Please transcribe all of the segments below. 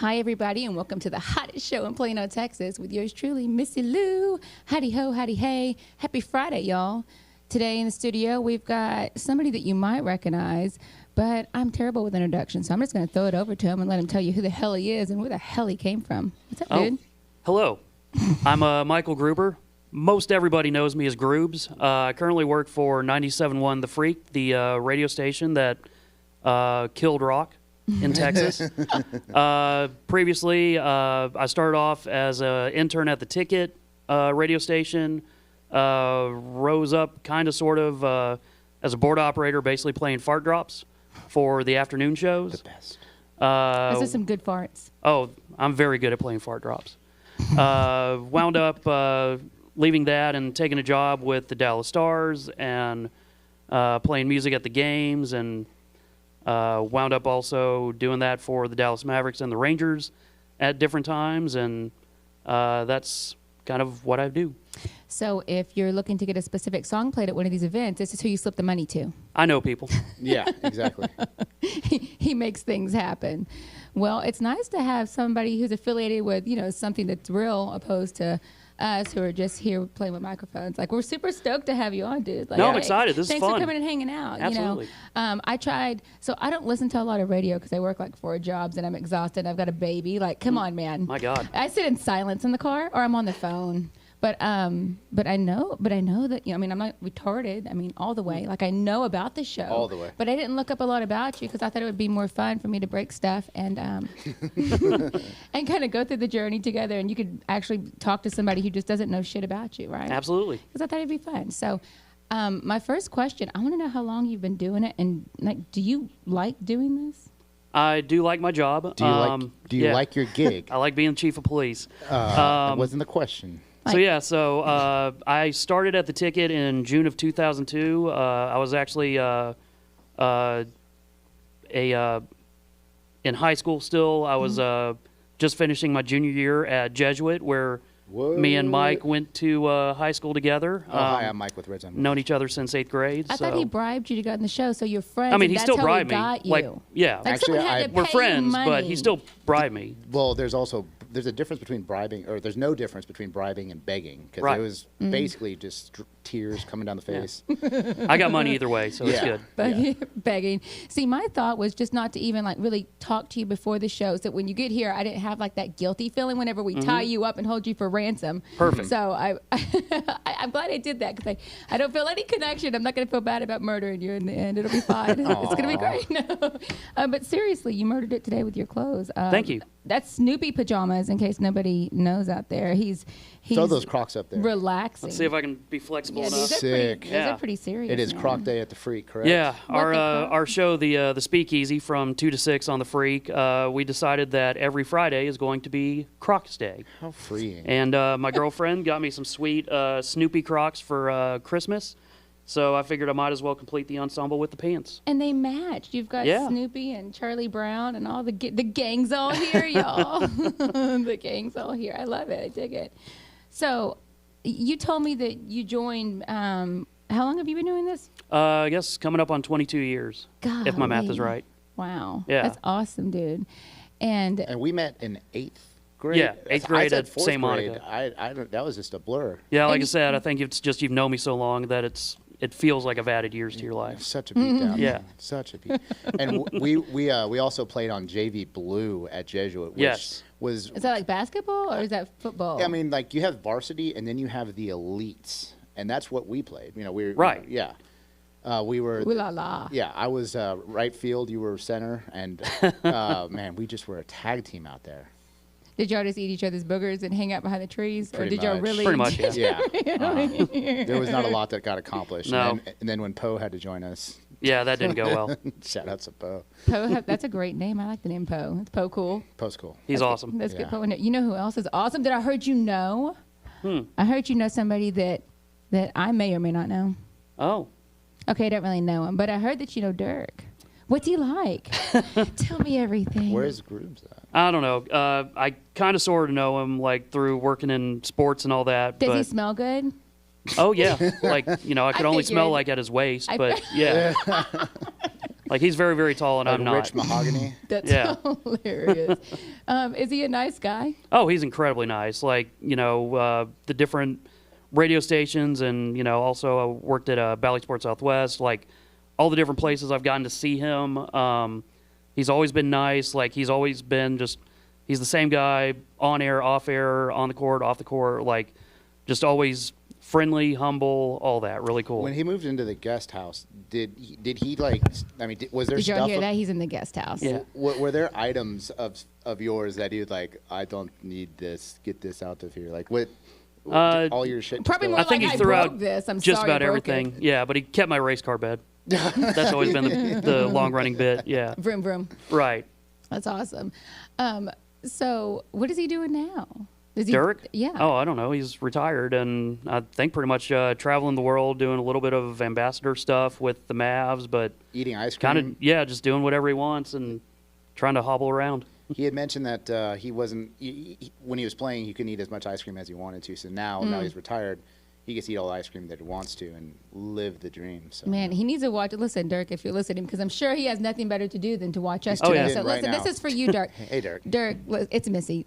Hi, everybody, and welcome to the hottest show in Plano, Texas with yours truly, Missy Lou. Howdy ho, howdy hey. Happy Friday, y'all. Today in the studio, we've got somebody that you might recognize, but I'm terrible with introductions, so I'm just going to throw it over to him and let him tell you who the hell he is and where the hell he came from. What's up, dude? Hello. I'm Michael Gruber. Most everybody knows me as Grubes. I currently work for 97.1 The Freak, the radio station that killed rock in Texas. Previously, I started off as an intern at the Ticket radio station, rose up kind of sort of as a board operator, basically playing fart drops for the afternoon shows. The best. Those are some good farts. Oh, I'm very good at playing fart drops. Wound up leaving that and taking a job with the Dallas Stars and playing music at the games, and wound up also doing that for the Dallas Mavericks and the Rangers at different times, and that's kind of what I do. So if you're looking to get a specific song played at one of these events, this is who you slip the money to. I know people. Yeah, exactly. He makes things happen. Well, it's nice to have somebody who's affiliated with, something that's real, opposed to us who are just here playing with microphones. Like, we're super stoked to have you on, dude. Like, no, I'm excited. This is thanks fun. for coming and hanging out. Absolutely. I tried, so I don't listen to a lot of radio because I work like 4 jobs and I'm exhausted. I've got a baby. Like, come on, man. My God. I sit in silence in the car or I'm on the phone. But I know that, I'm not retarded. All the way. Like, I know about the show. All the way. But I didn't look up a lot about you because I thought it would be more fun for me to break stuff and and kind of go through the journey together. And you could actually talk to somebody who just doesn't know shit about you, right? Absolutely. Because I thought it'd be fun. So my first question, I want to know how long you've been doing it. And, like, do you like doing this? I do like my job. Do you like your gig? I like being chief of police. That wasn't the question. So I started at the Ticket in June of 2002. I was actually in high school still. I was just finishing my junior year at Jesuit, where me and Mike went to high school together. Hi, I'm Mike with RedZone Mortgage. Known each other since 8th grade. I thought he bribed you to go on the show, so you're friends. He still bribed me. Got you. Like, yeah. Like, actually, we're friends, but he still bribed me. Well, there's a difference between bribing, or there's no difference between bribing and begging, because Right. it was basically just tears coming down the face. I got money either way, so it's good. Begging. See, my thought was just not to even really talk to you before the show, so that when you get here, I didn't have that guilty feeling whenever we tie you up and hold you for ransom. Perfect. So I'm glad I did that, because I don't feel any connection. I'm not going to feel bad about murdering you in the end. It'll be fine. It's going to be great. No. But seriously, you murdered it today with your clothes. Thank you. That's Snoopy pajamas, in case nobody knows out there. He's Throw those Crocs up there. Relaxing. Let's see if I can be flexible enough. Sick. These are pretty serious. It is man. Croc Day at the Freak, correct? Yeah, our show, the Speakeasy, from 2 to 6 on the Freak. We decided that every Friday is going to be Crocs Day. How freeing. And my girlfriend got me some sweet Snoopy Crocs for Christmas. So I figured I might as well complete the ensemble with the pants. And they matched. You've got Snoopy and Charlie Brown and all the gang's all here, y'all. The gang's all here. I love it. I dig it. So you told me that you joined. How long have you been doing this? I guess coming up on 22 years, if my math is right. Wow. Yeah. That's awesome, dude. And we met in 8th grade. Yeah, 8th grade I said at 4th St. grade. Monica. I don't, that was just a blur. Yeah, like I said, I think it's just you've known me so long that it feels like I've added years to your life. Such a beatdown. Yeah. Such a beat. And we also played on JV Blue at Jesuit, which was... Is that like basketball or is that football? Yeah, you have varsity and then you have the elites. And that's what we played. Right. We were... Ooh la la. Yeah, I was right field, you were center. And, man, we just were a tag team out there. Did y'all just eat each other's boogers and hang out behind the trees? Pretty or did y'all much. really? Pretty much, yeah. Yeah. There was not a lot that got accomplished. No. And then when Poe had to join us... Yeah, that didn't go well. Shout out to Poe. That's a great name. I like the name Poe. It's Poe cool. Poe's cool. He's awesome. That's good Poe. You know who else is awesome that I heard you know? I heard you know somebody that I may or may not know. Oh. Okay, I don't really know him, but I heard that you know Dirk. What's he like? Tell me everything. Where's Grooves at? I don't know. I kind of sort of know him, through working in sports and all that. Does he smell good? Oh, yeah. I could only smell figured. at his waist, but yeah. Like, he's very, very tall, and Like I'm not. rich mahogany. That's Yeah. hilarious. Is he a nice guy? Oh, he's incredibly nice. Like, the different radio stations, and, also I worked at Bally Sports Southwest. Like, all the different places I've gotten to see him. He's always been nice. Like, he's always been he's the same guy on air, off air, on the court, off the court. Like, just always friendly, humble, all that. Really cool. When he moved into the guest house, did he was there Did y'all stuff? hear that? He's in the guest house. Yeah. Were there items of yours that you'd like? I don't need this. Get this out of here. Like what? All your shit. Probably more I think like he I threw broke out this. I'm just sorry I about broke everything. it. Yeah, but he kept my race car bed. That's always been the long-running bit. Yeah. Vroom vroom. Right. That's awesome. So what is he doing now? Is he, Dirk? Yeah. Oh, I don't know. He's retired, and I think pretty much traveling the world, doing a little bit of ambassador stuff with the Mavs, but Eating ice cream. kind of, just doing whatever he wants and trying to hobble around. He had mentioned that he wasn't when he was playing. He couldn't eat as much ice cream as he wanted to. So now he's retired. He gets to eat all the ice cream that he wants to and live the dream. So Man, he needs to watch. Listen, Dirk, if you're listening, because I'm sure he has nothing better to do than to watch us Oh, today. yeah. So Right listen, now. this is for you, Dirk. Hey, Dirk. Dirk, it's Missy.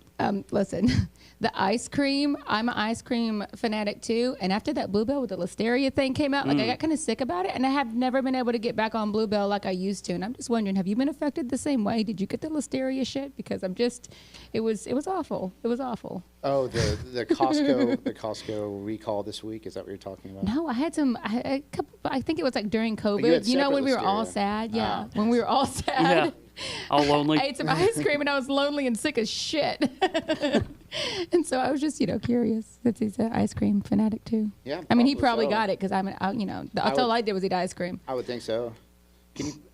Listen, the ice cream. I'm an ice cream fanatic too. And after that Bluebell with the Listeria thing came out, like I got kind of sick about it, and I have never been able to get back on Bluebell like I used to. And I'm just wondering, have you been affected the same way? Did you get the Listeria shit? Because it was awful. It was awful. Oh, the Costco recall this week. Is that what you're talking about? No, I had a couple. I think it was like during COVID. had You know, when we were separate all Listeria. sad. Yeah, Ah. when we were all sad. Yeah. All lonely. I ate some ice cream and I was lonely and sick as shit. And so I was just, curious since he's an ice cream fanatic too. Yeah, I mean, he probably probably so. got it because that's all I did was eat ice cream. I would think so.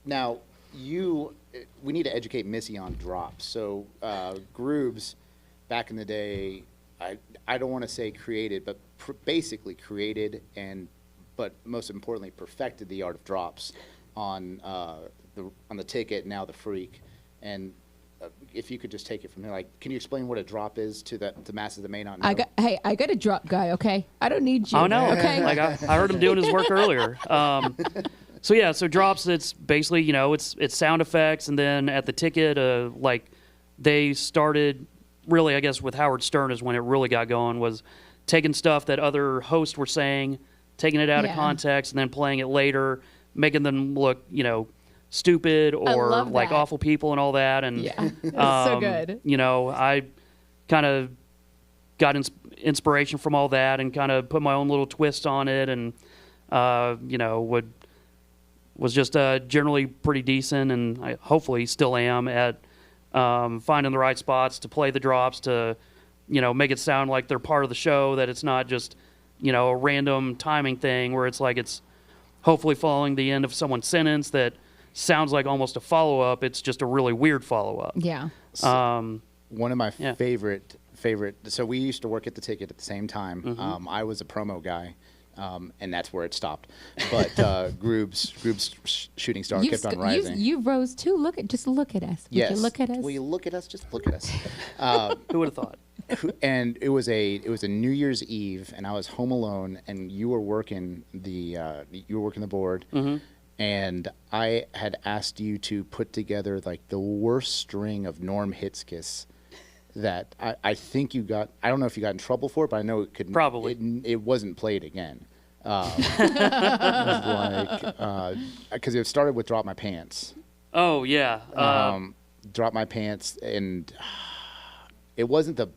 Now, we need to educate Missy on drops. So, Grubes, back in the day, I don't want to say created, but basically created but most importantly, perfected the art of drops on the ticket, now the freak. And if you could just take it from here, like, can you explain what a drop is to the masses that may not know? I got a drop guy, okay? I don't need you. Oh, no. Okay. Like, I heard him doing his work earlier. So drops, it's basically, it's sound effects, and then at the ticket, they started, really, I guess, with Howard Stern is when it really got going, was taking stuff that other hosts were saying, taking it out of context, and then playing it later, making them look, stupid or like that. awful people and all that. And Yeah, that's so good. I kind of got inspiration from all that and kind of put my own little twist on it, and was just generally pretty decent, and I hopefully still am at finding the right spots to play the drops to make it sound like they're part of the show, that it's not just a random timing thing where it's like it's hopefully following the end of someone's sentence that sounds like almost a follow-up. It's just a really weird follow-up. Yeah. One of my favorite. So we used to work at the ticket at the same time. Mm-hmm. I was a promo guy, and that's where it stopped. But Grube's shooting star kept on rising. You rose too. Look at us. Would Yes. you look at us? Will you look at us? Just look at us. Who would have thought? And it was a New Year's Eve, and I was home alone, and you were working the board. Mm-hmm. And I had asked you to put together like the worst string of Norm Hitzkiss that I think you got. I don't know if you got in trouble for it, but I know it could. Probably. It wasn't played again. Because it started with Drop My Pants. Oh, yeah. Drop My Pants, and it wasn't the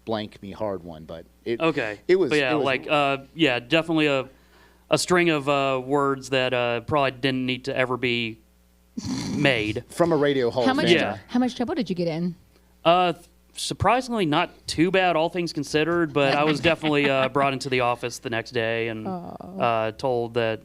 blank me hard one, but it. Okay. It was. But yeah, it was, definitely a string of words that probably didn't need to ever be made. from a radio hall. How much? Yeah. How much trouble did you get in? Surprisingly, not too bad, all things considered. But I was definitely brought into the office the next day and told that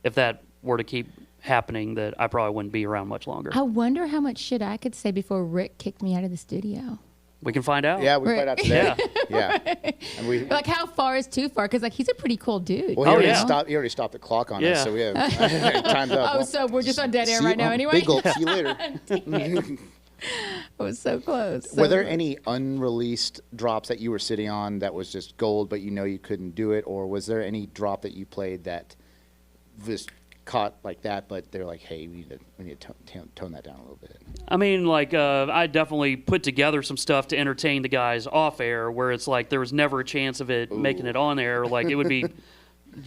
if that were to keep happening, that I probably wouldn't be around much longer. I wonder how much shit I could say before Rick kicked me out of the studio. We can find out. Yeah, we played out today. Yeah. Yeah. And we. Like, how far is too far? Because he's a pretty cool dude. Well, he yeah. already stopped the clock on us, Yeah. so we have time's up. Oh, so we're just on dead air See- right now anyway? Big gulp. See you later. I was so close. Were there any unreleased drops that you were sitting on that was just gold, but you couldn't do it, or was there any drop that you played that was caught like that, but they're like, hey, we need to tone that down a little bit. I mean, like, I definitely put together some stuff to entertain the guys off air, where it's like there was never a chance of it making it on air. Like, it would be,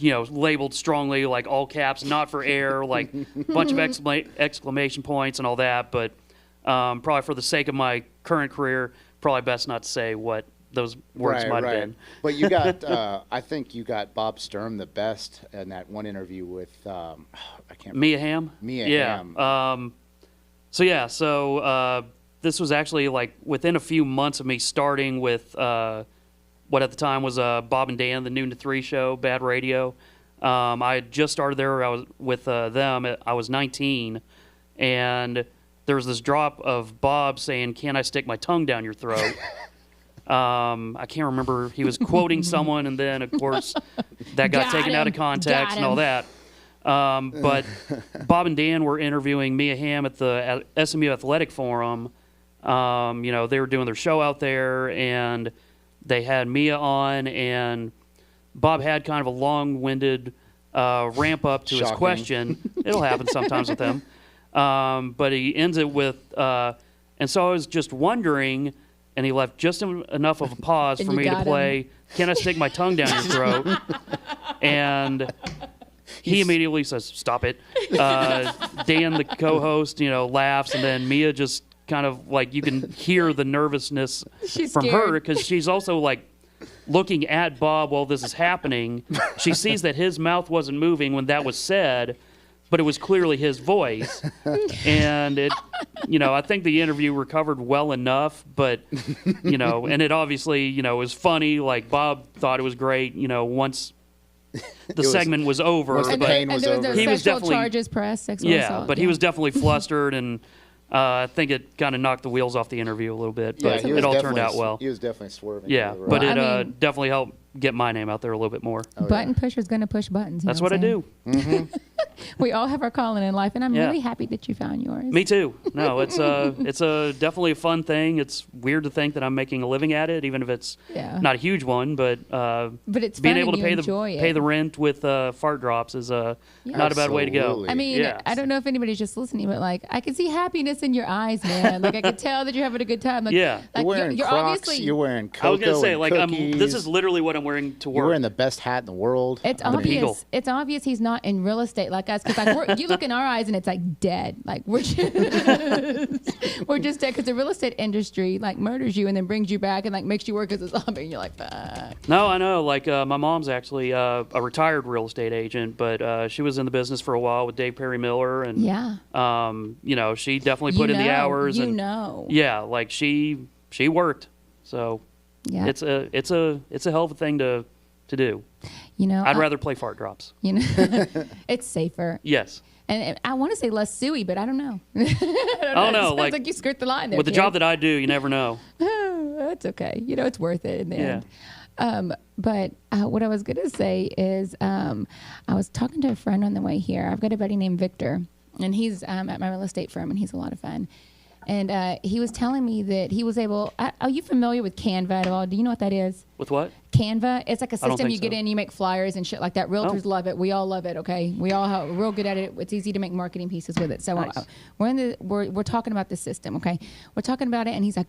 labeled strongly, like all caps, not for air, like a bunch of exclamation points and all that. But probably for the sake of my current career, probably best not to say what those words might have been. But you got, I think you got Bob Sturm the best in that one interview with, I can't remember. Mia Hamm? Hamm. So this was actually like within a few months of me starting with what at the time was Bob and Dan, the Noon to 3 show, Bad Radio. I had just started there. I was with them. I was 19, and there was this drop of Bob saying, "Can I stick my tongue down your throat?" I can't remember. He was quoting someone, and then, of course, that got taken out of context and all that. But Bob and Dan were interviewing Mia Hamm at the SMU Athletic Forum. They were doing their show out there, and they had Mia on, and Bob had kind of a long-winded ramp up to his question. It'll happen sometimes with him. But he ends it with, and so I was just wondering, and he left just enough of a pause for me to play, "Can I stick my tongue down your throat?" And he immediately says, "Stop it." Dan, the co-host, laughs, and then Mia just kind of like, you can hear the nervousness from her, because she's also like looking at Bob while this is happening. She sees that his mouth wasn't moving when that was said, but it was clearly his voice. And it, I think the interview recovered well enough, but, and it obviously, was funny. Like, Bob thought it was great, once the segment was over. Once the pain was over. He was definitely charges pressed, sexual assault. But he was definitely flustered, and I think it kind of knocked the wheels off the interview a little bit, but it all turned out well. He was definitely swerving. Yeah, but it definitely helped get my name out there a little bit more. Button pusher's going to push buttons. That's what I do. Mm-hmm. We all have our calling in life, and I'm really happy that you found yours. Me too. No, it's definitely a fun thing. It's weird to think that I'm making a living at it, even if it's not a huge one. But it's being fun able to and pay the rent with fart drops is not a bad way to go. I mean, I don't know if anybody's just listening, but like, I can see happiness in your eyes, man. Like, I can tell that you're having a good time. Like, yeah, like, you're wearing Crocs. Obviously, you're wearing cocoa. I was gonna say, like, cookies. this is literally what I'm wearing to work. You're wearing the best hat in the world. It's obvious. It's obvious he's not in real estate like us, because like, you look in our eyes and it's like dead. Like, we're just dead, because the real estate industry like murders you and then brings you back and like makes you work as a zombie, and you're like, fuck. No, I know. Like, my mom's actually a retired real estate agent, but she was in the business for a while with Dave Perry Miller, and she definitely put in the hours. Like she worked. So it's a hell of a thing to do. I'd rather play fart drops. It's safer. Yes. And I want to say less suey, but I don't know. I don't know. It sounds like you skirt the line there. With the job that I do, you never know. That's okay. It's worth it in the end. But what I was going to say is I was talking to a friend on the way here. I've got a buddy named Victor, and he's at my real estate firm, and he's a lot of fun. And he was telling me that he was able. Are you familiar with Canva at all? Do you know what that is? With what? Canva. It's like a system you get so. in, you make flyers and shit like that. Realtors love it. We all love it. Okay, we're real good at it. It's easy to make marketing pieces with it. So nice. we're talking about the system. Okay, we're talking about it, and he's like,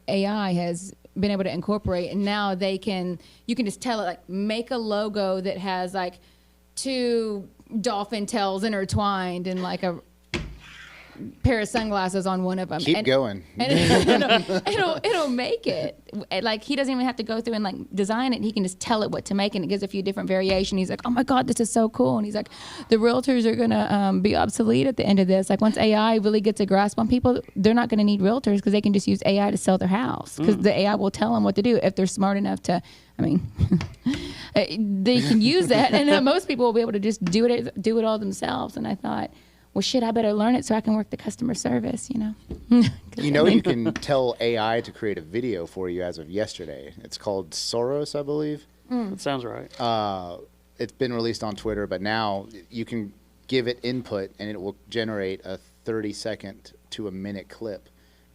AI has been able to incorporate, and now you can just tell it, like, make a logo that has like 2 dolphin tails intertwined and like a pair of sunglasses on one of them. Keep going. And it'll make it. Like, he doesn't even have to go through and like design it. He can just tell it what to make, and it gives a few different variations. He's like, oh my God, this is so cool. And he's like, the realtors are going to be obsolete at the end of this. Like, once AI really gets a grasp on people, they're not going to need realtors, because they can just use AI to sell their house, because the AI will tell them what to do if they're smart enough to. I mean, they can use that, and most people will be able to just do it all themselves. And I thought, well, shit, I better learn it so I can work the customer service, You can tell AI to create a video for you as of yesterday. It's called Soros, I believe. That sounds right. It's been released on Twitter, but now you can give it input, and it will generate a 30-second to a minute clip.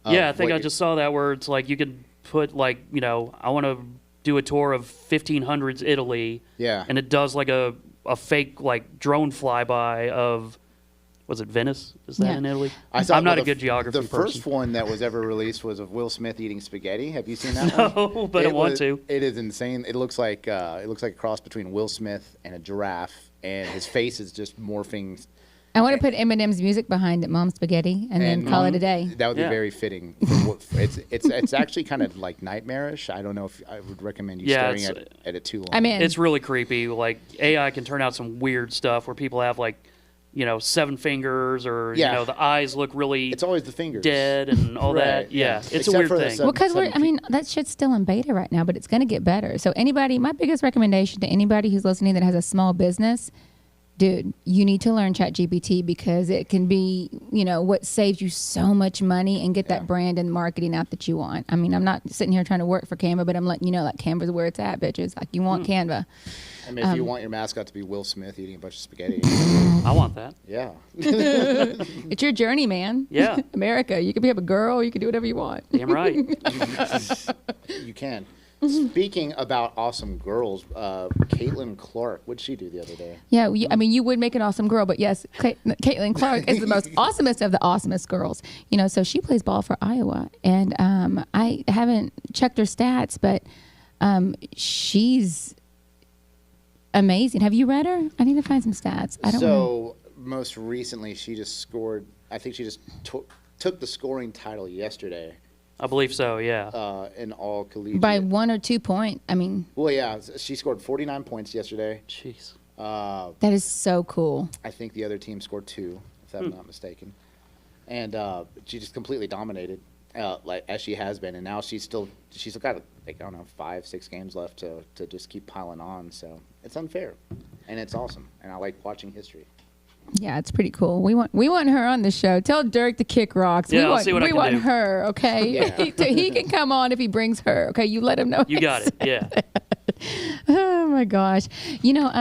Yeah, I think I just saw that, where it's like you could put, like, I want to do a tour of 1500s Italy. Yeah. And it does like a a fake like drone flyby of. Was it Venice? Is that in Italy? I'm not a good geography person. The first one that was ever released was of Will Smith eating spaghetti. Have you seen that one? No, but I want to. It is insane. It looks like a cross between Will Smith and a giraffe, and his face is just morphing. I want to put Eminem's music behind it, Mom Spaghetti, and then call it a day. That would be very fitting. It's actually kind of like nightmarish. I don't know if I would recommend you staring at it too long. I mean, it's really creepy. Like AI can turn out some weird stuff where people have like, 7 fingers, or the eyes look really. It's always the fingers. Dead and all that. Yeah, it's Except a weird for the thing. well, because that shit's still in beta right now, but it's going to get better. So my biggest recommendation to anybody who's listening that has a small business, dude, you need to learn ChatGPT, because it can be, what saves you so much money and get that brand and marketing out that you want. I mean, I'm not sitting here trying to work for Canva, but I'm letting you know, like, Canva's where it's at, bitches. Like, you want Canva. I mean, if you want your mascot to be Will Smith eating a bunch of spaghetti. I want that. Yeah. It's your journey, man. Yeah. America. You can be a girl. You can do whatever you want. Damn right. You can. Speaking about awesome girls, Caitlin Clark, what'd she do the other day? Yeah, you would make an awesome girl, but yes, Caitlin Clark is the most awesomest of the awesomest girls. So she plays ball for Iowa, and I haven't checked her stats, but she's amazing. Have you read her? I need to find some stats. I don't know. Most recently, she just scored. I think she just took the scoring title yesterday. I believe so, yeah. In all collegiate. By 1 or 2 points. I mean. Well, yeah, she scored 49 points yesterday. Jeez. That is so cool. I think the other team scored 2, if I'm not mistaken. And she just completely dominated, like as she has been. And now she's got, like, I don't know, 5-6 games left to just keep piling on. So it's unfair, and it's awesome. And I like watching history. Yeah, it's pretty cool. We want her on the show. Tell Dirk to kick rocks. Yeah, I'll see what I can do. We want her, okay? Yeah. He can come on if he brings her, okay? You let him know. You got it, yeah. Oh, my gosh.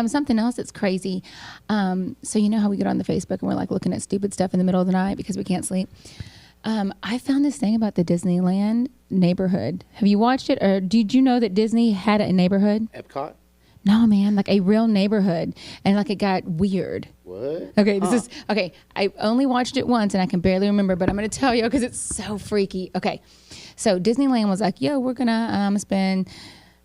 Something else that's crazy. So you know how we get on the Facebook and we're like looking at stupid stuff in the middle of the night because we can't sleep? I found this thing about the Disneyland neighborhood. Have you watched it? Or did you know that Disney had a neighborhood? Epcot? No, man, like a real neighborhood. And like it got weird. What? Okay, I only watched it once and I can barely remember, but I'm going to tell you because it's so freaky. Okay, so Disneyland was like, yo, we're going to spend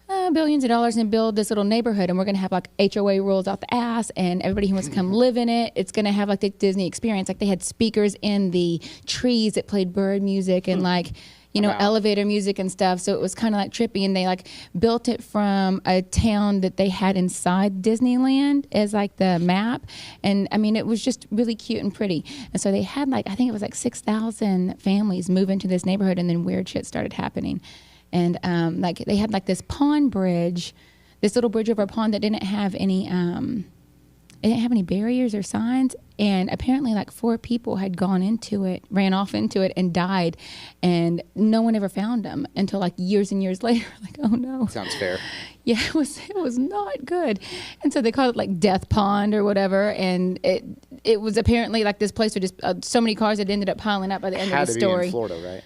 billions of dollars and build this little neighborhood, and we're going to have like HOA rules out the ass, and everybody who wants to come live in it, it's going to have like the Disney experience. Like they had speakers in the trees that played bird music and like, elevator music and stuff. So it was kind of like trippy, and they like built it from a town that they had inside Disneyland as like the map. And I mean, it was just really cute and pretty. And so they had like, I think it was like 6,000 families move into this neighborhood, and then weird shit started happening. And like they had like this pond bridge, this little bridge over a pond that didn't have any barriers or signs. And apparently like 4 people had gone into it, ran off into it, and died. And no one ever found them until like years and years later. Like, oh no. Sounds fair. Yeah, it was not good. And so they called it like Death Pond or whatever. And it was apparently like this place where just so many cars that ended up piling up by the end of the story. Had to be in Florida, right?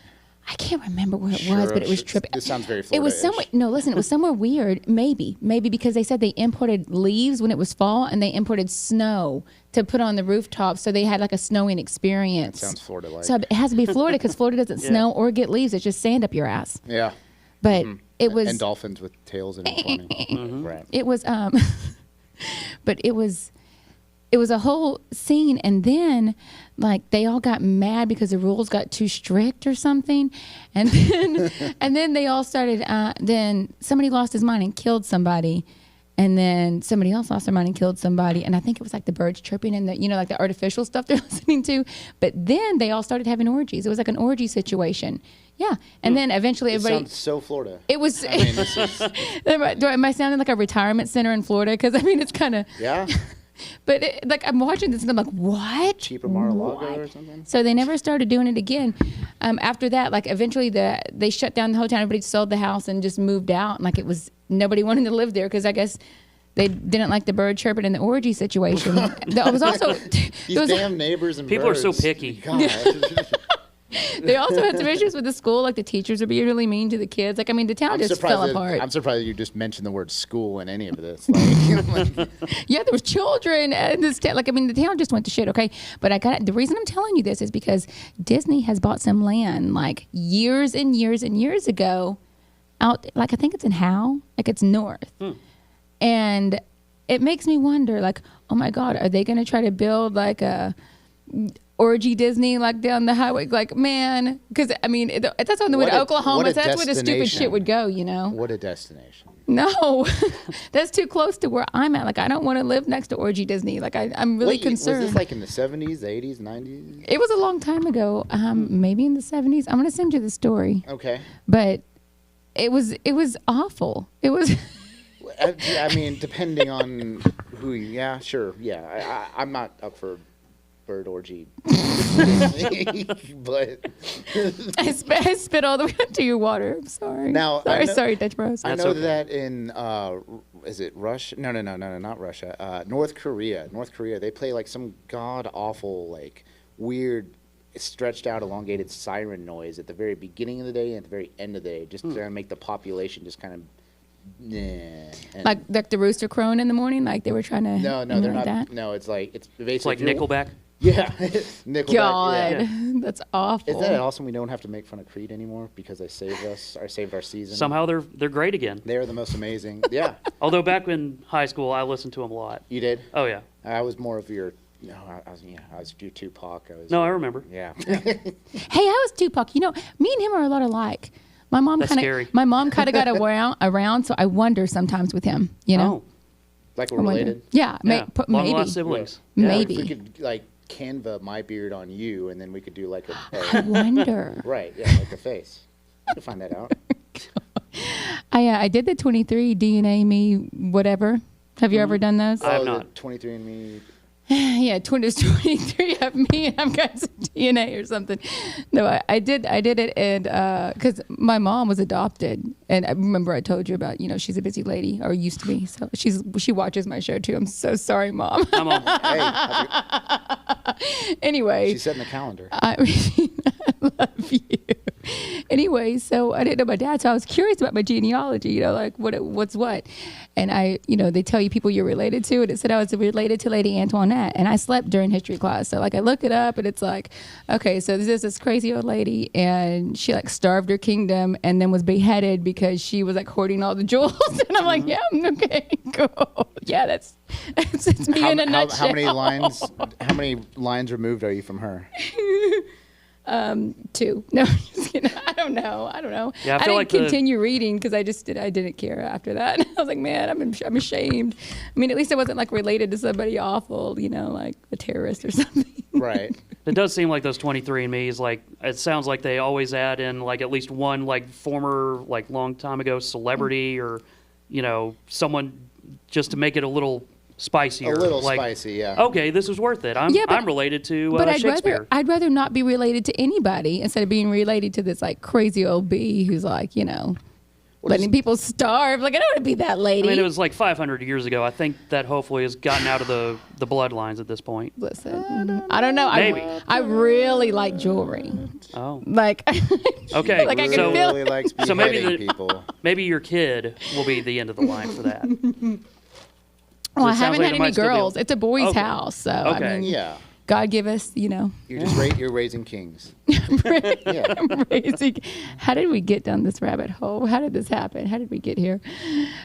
I can't remember where it was, but it was trippy. This sounds very Florida-ish. It was somewhere. No, listen, it was somewhere weird. Maybe because they said they imported leaves when it was fall, and they imported snow to put on the rooftop, so they had like a snowing experience. That sounds Florida-like. So it has to be Florida because Florida doesn't snow or get leaves; it's just sand up your ass. Yeah. But it was and dolphins with tails in it. Right. It was but it was a whole scene, and then like they all got mad because the rules got too strict or something, and then they all started. Then somebody lost his mind and killed somebody, and then somebody else lost their mind and killed somebody, and I think it was like the birds chirping and the like the artificial stuff they're listening to. But then they all started having orgies. It was like an orgy situation. Yeah, and then eventually everybody. Sounds so Florida. It was. I mean, this is... Am I sounding like a retirement center in Florida? Because I mean, it's kind of. Yeah. But like I'm watching this and I'm like, what? Cheaper Mar-a-Lago or something? So they never started doing it again. After that, like eventually they shut down the whole town. Everybody sold the house and just moved out. And like it was nobody wanted to live there because I guess they didn't like the bird chirping in the orgy situation. There was also these damn neighbors and people birds. are so picky. God. They also had some issues with the school, like the teachers would be really mean to the kids. Like, I mean, the town just fell apart. I'm surprised you just mentioned the word school in any of this. Like, yeah, there was children and this like, I mean, the town just went to shit. Okay, but the reason I'm telling you this is because Disney has bought some land like years and years and years ago out, like I think it's in Howe, like it's north, and it makes me wonder, like, oh my God, are they going to try to build like a orgy Disney like down the highway? Like, man, because I mean, that's on the way to Oklahoma. So that's where the stupid shit would go, you know? What a destination. No, that's too close to where I'm at. Like, I don't want to live next to orgy Disney. Like, I'm really concerned. Was this like in the 70s, 80s, 90s? It was a long time ago. Maybe in the 70s. I'm going to send you the story. Okay. But it was awful. It was... I mean, depending on who, yeah, sure, yeah. I'm not up for bird orgy, but I spit all the way into your water. I'm sorry. Now, sorry, Dutch Bros. I know that in is it Russia? No, not Russia. North Korea. North Korea. They play like some god awful, like weird, stretched out, elongated siren noise at the very beginning of the day and at the very end of the day, just to make the population just kind of. Like the rooster crowing in the morning, like they were trying to. No, they're not. That? No, it's basically. It's like Nickelback. Yeah, Nickelback. God, yeah. That's awful. Is that awesome? We don't have to make fun of Creed anymore because they saved us, or saved our season. Somehow they're great again. They are the most amazing. Yeah. Although back in high school, I listened to them a lot. You did? Oh yeah. I was more of your. No, I was your Tupac. No, I remember. Yeah. Hey, I was Tupac. You know, me and him are a lot alike. My mom kind of got around, so I wonder sometimes with him, you know. Oh. Like we're related? Yeah, maybe. Maybe. Siblings. Yeah. Maybe. If we could like Canva my beard on you, and then we could do like a I wonder. Right, yeah, like a face. You can find that out. I did the 23 DNA me whatever. Have you ever done those? I have not. 23andMe. Yeah, 23 of me and I've got some DNA or something. No, I did it, and because my mom was adopted, and I remember I told you about, you know, she's a busy lady, or used to be, so she watches my show too. I'm so sorry, Mom. I'm on. Hey, anyway, she's setting the calendar. I love you. Anyway, so I didn't know my dad, so I was curious about my genealogy, you know, like what's what. And they tell you people you're related to, and it said I was related to Lady Antoinette, and I slept during history class. So like I look it up, and it's like, okay, so this crazy old lady, and she like starved her kingdom and then was beheaded because she was like hoarding all the jewels. And I'm like, yeah, okay, cool. Yeah, that's me in a nutshell. How many lines removed are you from her? 2. No, just kidding. I don't know. Yeah, I didn't continue reading because I didn't care after that. I was like, man, I'm ashamed. I mean, at least I wasn't like related to somebody awful, you know, like a terrorist or something. Right. It does seem like those 23andMe's, like, it sounds like they always add in like at least one like former, like long time ago celebrity or, you know, someone just to make it a little spicier. A little spicy, yeah. Okay, this is worth it. I'm related to Shakespeare. I'd rather not be related to anybody instead of being related to this like crazy old bee who's like, you know, letting people starve. Like, I don't want to be that lady. I mean, it was like 500 years ago. I think that hopefully has gotten out of the bloodlines at this point. Listen, I don't know. Maybe. I really like jewelry. Oh. Like, okay. Like I can really feel likes so maybe people. Maybe your kid will be the end of the line for that. Well, I haven't had any girls. It's a boys' house, so Okay. I mean, Yeah. God give us, you know. You're raising kings. Yeah. Raising. How did we get down this rabbit hole? How did this happen? How did we get here?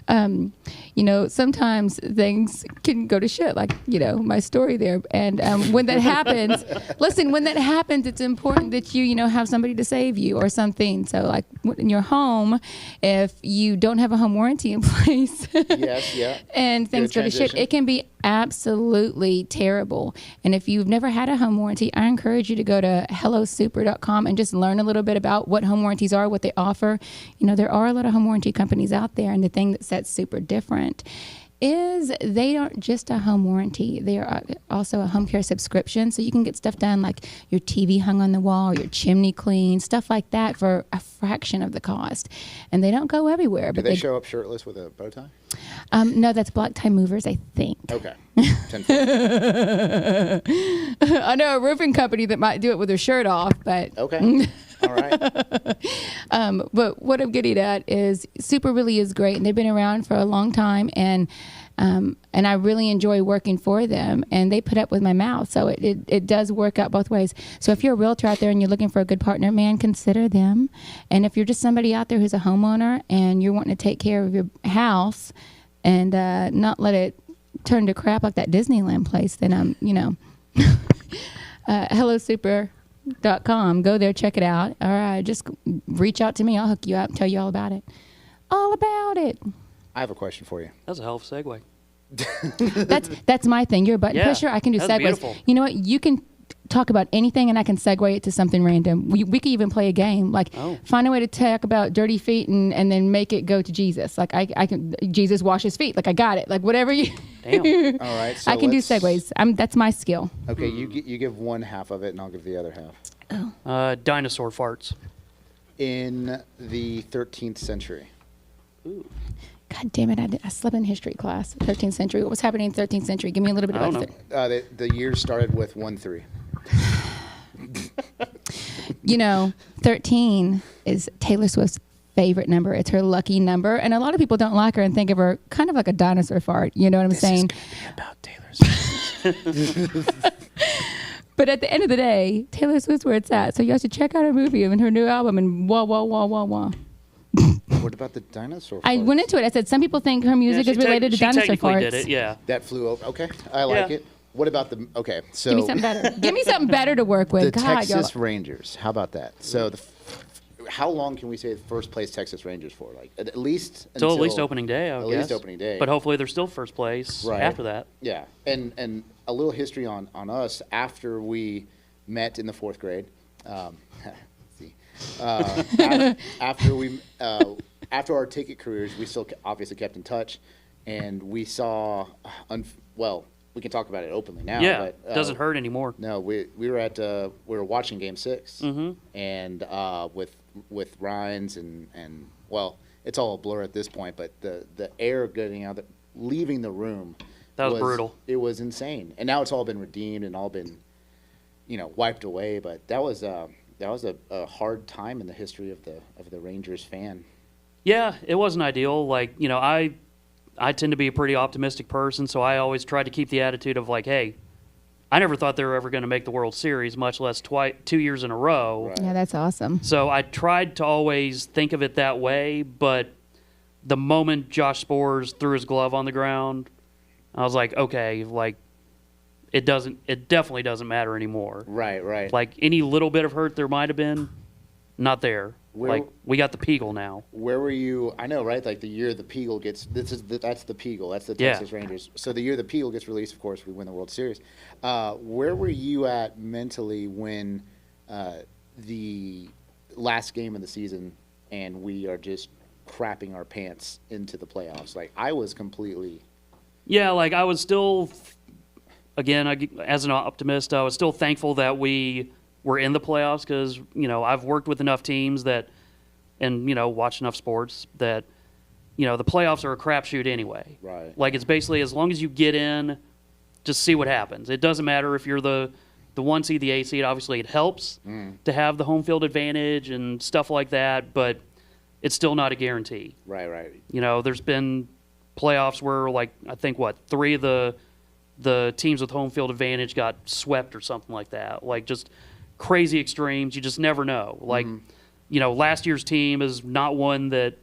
You know, sometimes things can go to shit, like, you know, my story there. And when that happens, listen, when that happens, it's important that you know, have somebody to save you or something. So, like, in your home, if you don't have a home warranty in place, Yes, yeah. and things go to shit, it can be absolutely terrible. And if you've never had a home warranty, I encourage you to go to hellosuper.com and just learn a little bit about what home warranties are, what they offer. You know, there are a lot of home warranty companies out there, and the thing that sets Super different is they aren't just a home warranty. They are also a home care subscription. So you can get stuff done like your TV hung on the wall, your chimney clean, stuff like that for a fraction of the cost. And they don't go everywhere. Do they show up shirtless with a bow tie? No, that's Black Tie Movers, I think. Okay. I know a roofing company that might do it with their shirt off, but... Okay. All right. But what I'm getting at is Super really is great, and they've been around for a long time, and I really enjoy working for them, and they put up with my mouth, so it does work out both ways. So if you're a realtor out there and you're looking for a good partner, man, consider them. And if you're just somebody out there who's a homeowner and you're wanting to take care of your house and not let it turn to crap like that Disneyland place, then HelloSuper.com. Go there, check it out. Or just reach out to me. I'll hook you up and tell you all about it. All about it. I have a question for you. That's a hell of a segue. That's my thing. You're a button Yeah, pusher. I can do that's segues. beautiful. You know what? You can talk about anything, and I can segue it to something random. We could even play a game, like find a way to talk about dirty feet and then make it go to Jesus. Like I can Jesus wash his feet. Like I got it. Like whatever you. Damn. All right. So I can do segues. That's my skill. Okay, you give one half of it, and I'll give the other half. Dinosaur farts. In the 13th century. Ooh. God damn it! I slept in history class. 13th century. What was happening in 13th century? Give me a little bit I about don't it. The year started with 1-3. 13 is Taylor Swift's favorite number. It's her lucky number, and a lot of people don't like her and think of her kind of like a dinosaur fart. You know what I'm saying? This is gonna be about Taylor Swift. But at the end of the day, Taylor Swift's where it's at. So you have to check out her movie and her new album and wah wah wah wah wah. What about the dinosaur farts? I went into it. I said some people think her music is related to dinosaur technically farts. did it, yeah. That flew over. Okay, I like it. What about the? Okay, so Give me something better. Give me something better to work with. the God, Texas y'all. Rangers. How about that? So how long can we say the first place Texas Rangers for? Like at least Till at least opening day, I at guess. least opening day. But hopefully they're still first place after that. Yeah, and a little history on us after we met in the 4th grade. After our ticket careers, we still obviously kept in touch, and we saw. We can talk about it openly now. Yeah, but, doesn't hurt anymore. No, we were watching Game 6, and with Rhines and it's all a blur at this point. But the air getting out, leaving the room, that was brutal. It was insane, and now it's all been redeemed and all been, wiped away. But that was a hard time in the history of the Rangers fan. Yeah, it wasn't ideal. Like, I tend to be a pretty optimistic person, so I always tried to keep the attitude of like, hey, I never thought they were ever going to make the World Series, much less 2 years in a row. Right. Yeah, that's awesome. So I tried to always think of it that way, but the moment Josh Spores threw his glove on the ground, I was like, okay, like it definitely doesn't matter anymore. Right. Like any little bit of hurt there might have been, not there. Like we got the Peagle now. Where were you? I know, right? Like the year the Peagle gets that's the Peagle. That's the Texas Rangers. So the year the Peagle gets released, of course, we win the World Series. Where were you at mentally when the last game of the season and we are just crapping our pants into the playoffs? Like I was completely. Yeah, like I was still, again, as an optimist, I was still thankful that we were in the playoffs because, I've worked with enough teams that, and, watched enough sports that, the playoffs are a crapshoot anyway. Right. Like it's basically as long as you get in, just see what happens. It doesn't matter if you're the 1 seed, the 8 seed. Obviously, it helps to have the home field advantage and stuff like that, but it's still not a guarantee. Right. There's been playoffs where, like, I think, 3 of the teams with home field advantage got swept or something like that. Like, just crazy extremes. You just never know. Like, last year's team is not one that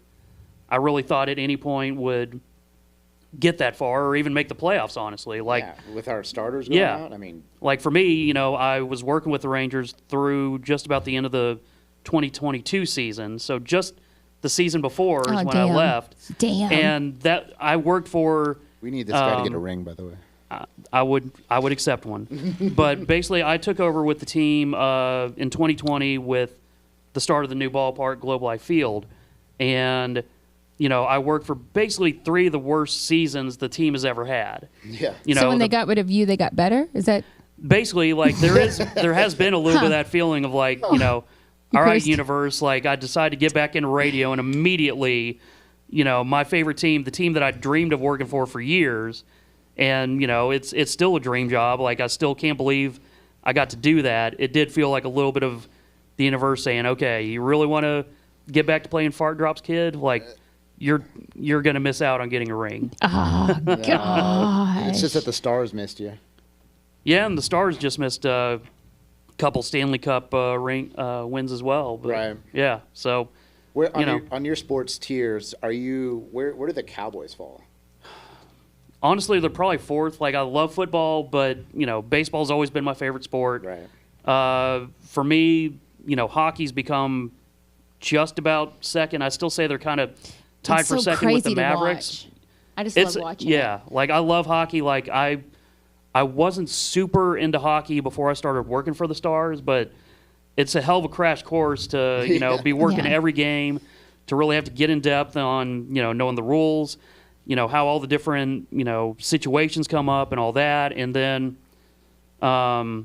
I really thought at any point would get that far or even make the playoffs, honestly. Like, with our starters going out, I mean. Like, for me, I was working with the Rangers through just about the end of the 2022 season. So just the season before is when I left. Damn. And that I worked for. We need this guy to get a ring, by the way. I would accept one. But basically, I took over with the team in 2020 with the start of the new ballpark, Globe Life Field. And I worked for basically 3 of the worst seasons the team has ever had. Yeah. So when they got rid of you, they got better? Is that basically like there has been a little bit of that feeling of like, all right, cursed. universe, like I decided to get back into radio, and immediately, my favorite team, the team that I dreamed of working for years, and it's still a dream job. Like I still can't believe I got to do that. It did feel like a little bit of the universe saying, okay, you really want to get back to playing fart drops, kid? Like you're gonna miss out on getting a ring. oh god? It's just that the Stars missed you. Yeah, and the Stars just missed a couple Stanley Cup wins as well. But, Right. Yeah. So, Where on your sports tiers, where do the Cowboys fall? honestly, they're probably 4th. Like, I love football, but, baseball's always been my favorite sport. Right. For me, hockey's become just about second. I still say they're kind of tied It's for so second with the crazy to Mavericks. watch. I just love watching Yeah, it. like I love hockey. Like I wasn't super into hockey before I started working for the Stars, but it's a hell of a crash course to be working Yeah. every game, to really have to get in depth on knowing the rules, how all the different situations come up and all that, and then I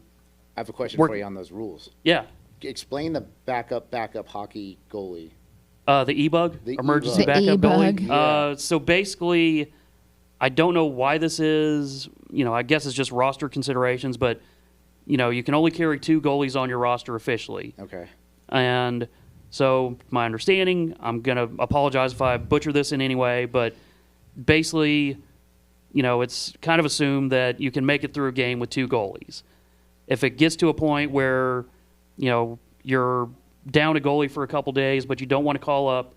have a question for you on those rules. yeah, Explain the backup hockey goalie. the e-bug, The emergency e-bug. The backup e-bug. goalie. So basically, I don't know why this is. I guess it's just roster considerations, but you can only carry 2 goalies on your roster officially. Okay. And so, my understanding, I'm going to apologize if I butcher this in any way, but basically, it's kind of assumed that you can make it through a game with 2 goalies. If it gets to a point where, you're down a goalie for a couple days, but you don't want to call up,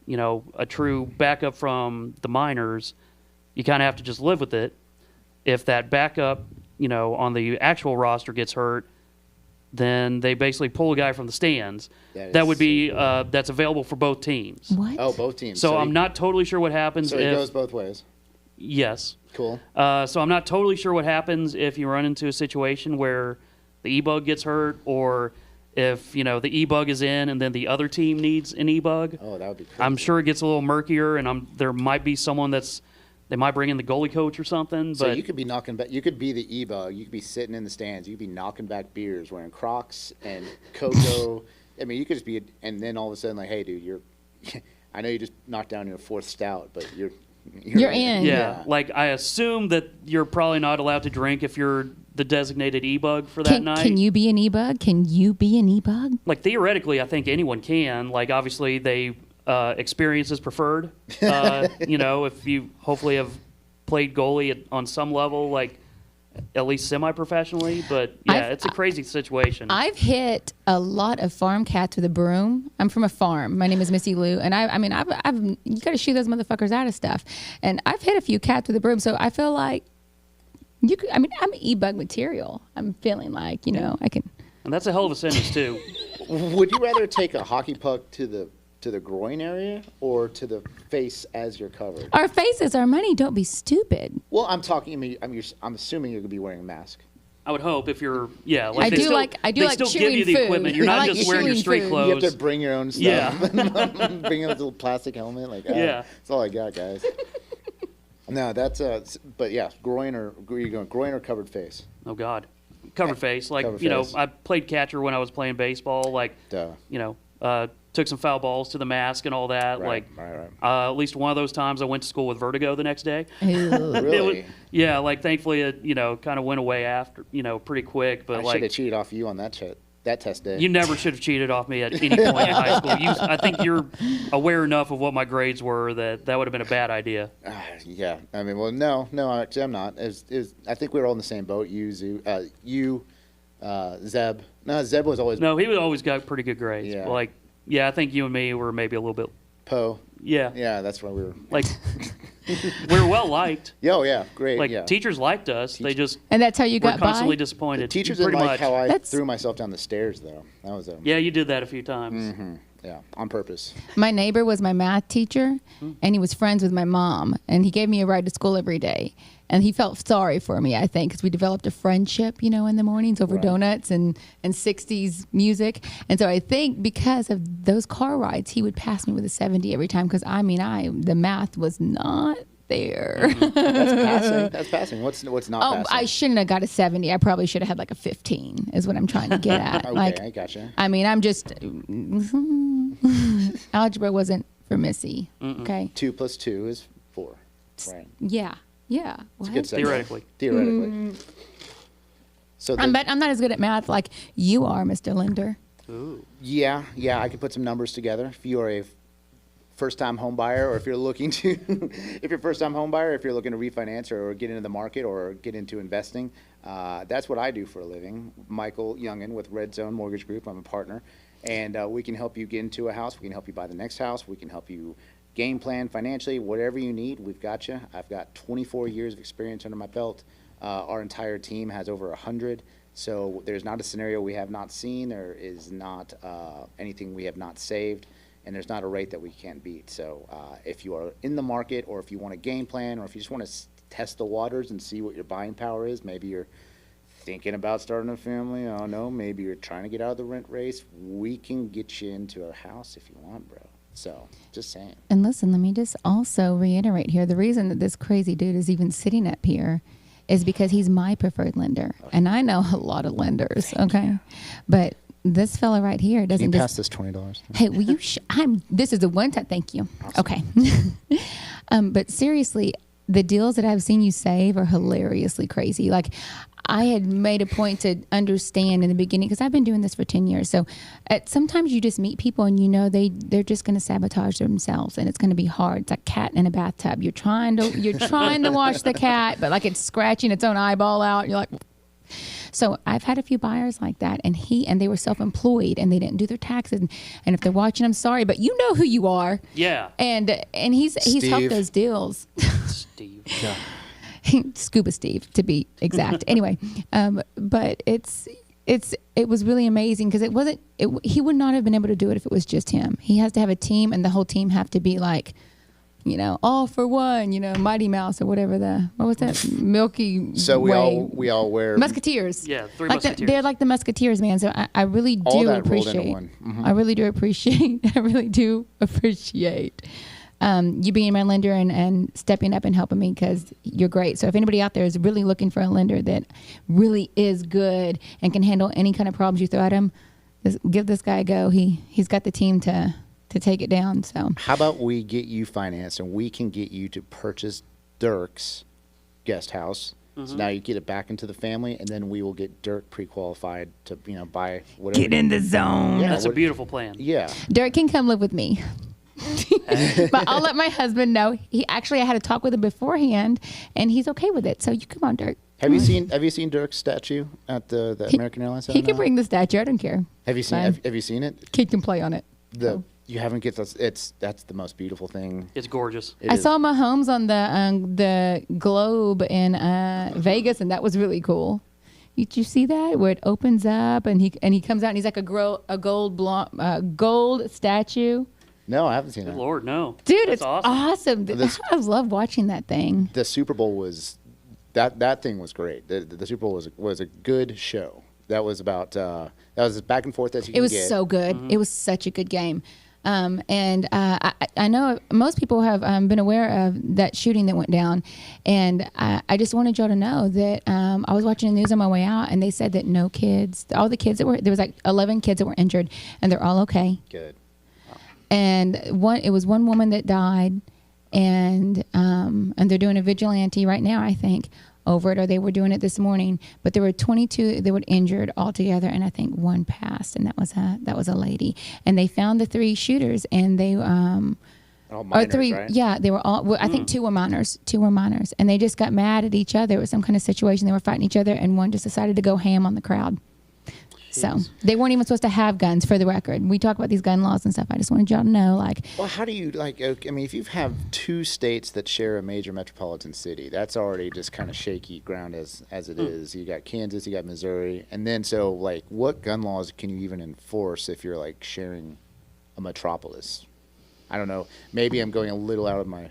a true backup from the minors, you kind of have to just live with it. If that backup, on the actual roster gets hurt, then they basically pull a guy from the stands. That would be that's available for both teams. What? Oh, both teams. So I'm not totally sure what happens So if it goes both ways. yes. Cool. So I'm not totally sure what happens if you run into a situation where the e-bug gets hurt, or if the e-bug is in and then the other team needs an e-bug. Oh, that would be crazy. I'm sure it gets a little murkier, and there might be someone they might bring in the goalie coach or something. So but you could be knocking back. You could be the e-bug. You could be sitting in the stands. You could be knocking back beers, wearing Crocs and cocoa. I mean, you could just be, and then all of a sudden, like, hey, dude, I know you just knocked down your 4th stout, but you're in. Yeah, like I assume that you're probably not allowed to drink if you're the designated e-bug for that night. Can you be an e-bug? Can you be an e-bug? Like theoretically, I think anyone can. Like obviously, experience is preferred. If you hopefully have played goalie on some level, like at least semi-professionally. But yeah, it's a crazy situation. I've hit a lot of farm cats with a broom. I'm from a farm. My name is Missy Lou, and I've you got to shoot those motherfuckers out of stuff. And I've hit a few cats with a broom, so I feel like you could. I mean, I'm e-bug material. I'm feeling like I can. And that's a hell of a sentence too. Would you rather take a hockey puck to the groin area or to the face as you're covered? Our faces, our money. Don't be stupid. Well, I'm talking. I'm assuming you're gonna be wearing a mask. I would hope if you're like I they do still, like they still give chewing you the food. equipment. You're I not like just wearing your chewing street food. clothes. You have to bring your own stuff. Yeah. Bring a little plastic helmet. Like, Yeah. That's all I got, guys. No, that's but yeah, groin or covered face. Oh God, covered face. Like Covered you know, face. I played catcher when I was playing baseball. Like Duh. took some foul balls to the mask and all that. Right, like right. at least one of those times I went to school with vertigo the next day. Really? Yeah, like thankfully it kind of went away after pretty quick. But I should like have cheated off you on that test day. you never should have cheated off me at any point in high school. I think you're aware enough of what my grades were that would have been a bad idea. Yeah. I mean, well, no, actually, I'm not. I think we were all in the same boat. You, Zeb. No, Zeb was always No, he always got pretty good grades. Yeah. Like, yeah, I think you and me were maybe a little bit. Poe. Yeah. Yeah, that's why we were. Like, we were well liked. Oh, yeah, great. Like, yeah. teachers liked us. They just And that's how you were got constantly by? disappointed. The teachers pretty didn't like much. how I That's- threw myself down the stairs, though. That was a. Yeah, you did that a few times. Mm-hmm. Yeah, on purpose. My neighbor was my math teacher, and he was friends with my mom, and he gave me a ride to school every day. And he felt sorry for me, I think, because we developed a friendship, in the mornings over donuts and 60s music. And so I think because of those car rides, he would pass me with a 70 every time because, the math was not there. That's passing. What's not passing? I shouldn't have got a 70. I probably should have had like a 15 is what I'm trying to get at. Okay, I gotcha. I'm just... algebra wasn't for Missy. Okay. 2 + 2 is 4. Right. Yeah. It's a good Theoretically. So I'm not as good at math like you are, Mr. Linder. Ooh. Yeah, I could put some numbers together. If you are a first-time home buyer, or if you're looking to, if you're a first-time home buyer, if you're looking to refinance or get into the market or get into investing, that's what I do for a living. Michael Youngin with RedZone Mortgage Group. I'm a partner, and we can help you get into a house. We can help you buy the next house. We can help you game plan financially, whatever you need, we've got you. I've got 24 years of experience under my belt. Our entire team has over 100. So there's not a scenario we have not seen. There is not anything we have not saved. And there's not a rate that we can't beat. So if you are in the market, or if you want a game plan, or if you just want to test the waters and see what your buying power is, maybe you're thinking about starting a family, I don't know, maybe you're trying to get out of the rent race, we can get you into a house if you want, bro. So, just saying. And listen, let me just also reiterate here. The reason that this crazy dude is even sitting up here is because he's my preferred lender. Okay. And I know a lot of lenders, okay? But this fella right here doesn't Can you pass this $20? Hey, will you this is the one time, thank you. Awesome. Okay. But seriously, the deals that I've seen you save are hilariously crazy. Like, I had made a point to understand in the beginning, because I've been doing this for 10 years. So sometimes you just meet people and they're just going to sabotage themselves, and it's going to be hard. It's like cat in a bathtub. You're trying to wash the cat, but like it's scratching its own eyeball out. You're like, so I've had a few buyers like that, and they were self-employed and they didn't do their taxes. And if they're watching, I'm sorry, but you know who you are. Yeah. And he's helped those deals. Steve. Yeah. Scuba Steve, to be exact. Anyway, but it was really amazing because he would not have been able to do it if it was just him. He has to have a team, and the whole team have to be like, all for one, Mighty Mouse or whatever what was that? Milky So Way. we all wear Musketeers. Yeah, three Musketeers. They're like the Musketeers, man. So I really do appreciate. I really do appreciate. You being my lender and stepping up and helping me, because you're great. So if anybody out there is really looking for a lender that really is good and can handle any kind of problems you throw at him, give this guy a go. He's got the team to take it down. So how about we get you financed and we can get you to purchase Dirk's guest house. So now you get it back into the family, and then we will get Dirk pre-qualified to buy whatever. Get in the zone. Yeah, that's a beautiful plan. Yeah. Dirk can come live with me. But I'll let my husband know. I had a talk with him beforehand, and he's okay with it. So you come on, Dirk. Have you seen Dirk's statue at the American Airlines Center? He can bring the statue. I don't care. Have you seen it? Kid can play on it. You haven't get this. That's the most beautiful thing. It's gorgeous. I saw Mahomes on the Globe in Vegas, and that was really cool. Did you see that, where it opens up and he comes out and he's like a gold statue? No, I haven't seen that. Good Lord, no. Dude, it's awesome. I love watching that thing. The Super Bowl was that thing was great. The Super Bowl was a good show. That was about that was as back and forth as you can get. It was so good. Mm-hmm. It was such a good game. And I know most people have been aware of that shooting that went down. And I just wanted y'all to know that I was watching the news on my way out, and they said that no kids, all the kids there was like 11 kids that were injured, and they're all okay. Good. And it was one woman that died, and they're doing a vigilante right now, I think, over it, or they were doing it this morning. But there were 22 that were injured altogether, and I think one passed, and that was a lady. And they found the 3 shooters, and they all minors, 3, right? Yeah, they were all. Well, I think 2 were minors. 2 were minors, and they just got mad at each other. It was some kind of situation. They were fighting each other, and one just decided to go ham on the crowd. So they weren't even supposed to have guns, for the record. We talk about these gun laws and stuff. I just wanted y'all to know, Well, how do you if you have 2 states that share a major metropolitan city, that's already just kind of shaky ground as it is. You got Kansas, you got Missouri, and then what gun laws can you even enforce if you're sharing a metropolis. I don't know. Maybe I'm going a little out of Yeah,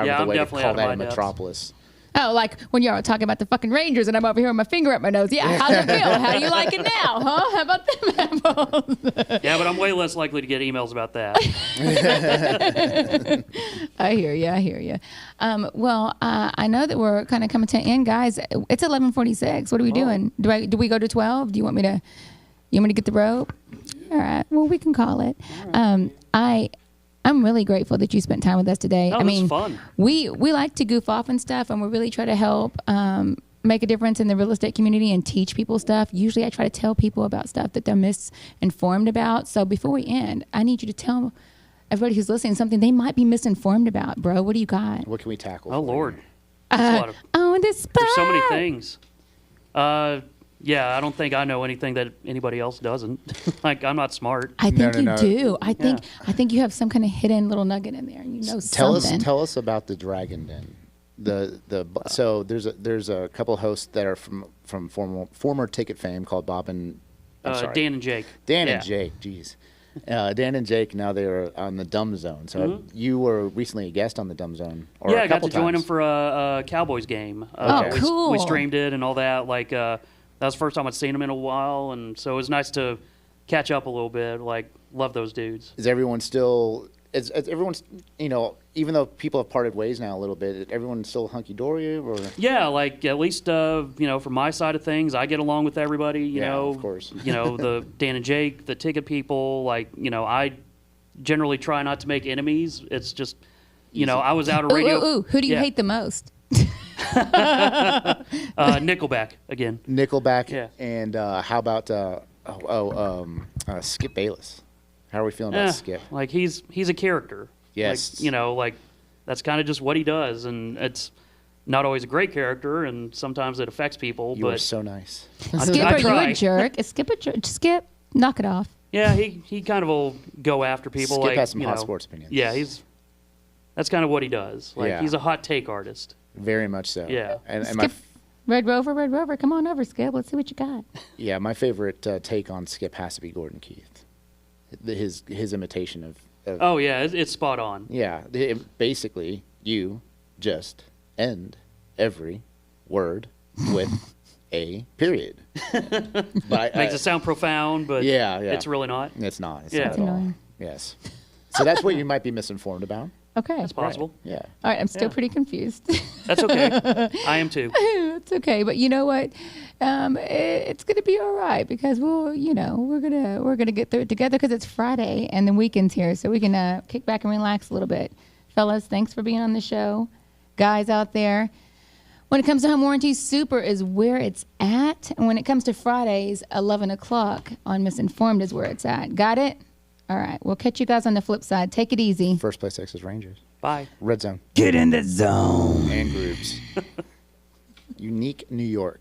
the I'm way to definitely call out of that my a depths. metropolis. Oh, like when y'all were talking about the fucking Rangers and I'm over here with my finger up my nose. Yeah, how's it feel? How do you like it now, huh? How about them apples? Yeah, but I'm way less likely to get emails about that. I hear you. Well, I know that we're kind of coming to an end, guys. It's 11:46. What are we doing? Do we go to 12? Do you want me to get the rope? All right. Well, we can call it. I'm really grateful that you spent time with us today. Oh, I mean, this is fun. we like to goof off and stuff, and we really try to help make a difference in the real estate community and teach people stuff. Usually I try to tell people about stuff that they're misinformed about. So before we end, I need you to tell everybody who's listening something they might be misinformed about, bro. What do you got? What can we tackle? Oh, for Lord. you? There's On the spot. there's so many things. Yeah, I don't think I know anything that anybody else doesn't. Like, I'm not smart. I think No. you do. I think you have some kind of hidden little nugget in there. You know something. Tell us about the Dragon Den. So there's a couple hosts that are from former Ticket fame called Bob and Dan and Jake. Dan Yeah. and Jake. Jeez. Dan and Jake, now they are on the Dumb Zone. So you were recently a guest on the Dumb Zone. Or Yeah, a I got to couple join them times. for a Cowboys game. Oh, we, cool. We streamed it and all that. Like, that was the first time I'd seen them in a while, and so it was nice to catch up a little bit. Like, love those dudes. Is everyone still? Is everyone's? Even though people have parted ways now a little bit, everyone's still hunky dory, or? Yeah, like at least from my side of things, I get along with everybody. You Yeah, know, of course. The Dan and Jake, the Ticket people. Like, I generally try not to make enemies. It's just, I was out of radio. Ooh, who do you Yeah. hate the most? Nickelback again. Nickelback. Yeah. And how about Skip Bayless? How are we feeling about Skip? Like he's a character. Yes. Like that's kind of just what he does, and it's not always a great character, and sometimes it affects people. You but are so nice. Skip, I are you try. a jerk? Is Skip a jerk? Skip, knock it off. Yeah, he kind of will go after people. Skip like, has some hot sports opinions. Yeah, that's kind of what he does. Like Yeah. he's a hot take artist. Very much so. Yeah. And Skip, Red Rover, come on over, Skip. Let's see what you got. my favorite take on Skip has to be Gordon Keith. His imitation of. Oh yeah, it's spot on. Yeah. Basically, you just end every word with a period. But Makes it sound profound, but yeah. it's really not. It's not. It's Yeah. not That's at all. annoying. Yes. So that's what you might be misinformed about. Okay. It's possible. Yeah. All right, I'm still Yeah. pretty confused. That's okay. I am too. It's okay, but you know what? It's gonna be all right because we're gonna get through it together because it's Friday and the weekend's here, so we can kick back and relax a little bit. Fellas, thanks for being on the show. Guys out there, when it comes to home warranties, Super is where it's at, and when it comes to Fridays, 11 o'clock on Misinformed is where it's at. Got it? All right, we'll catch you guys on the flip side. Take it easy. First place Texas Rangers. Bye. RedZone. Get in the zone. And groups. Unique New York.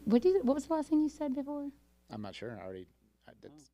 What was the last thing you said before? I'm not sure. That's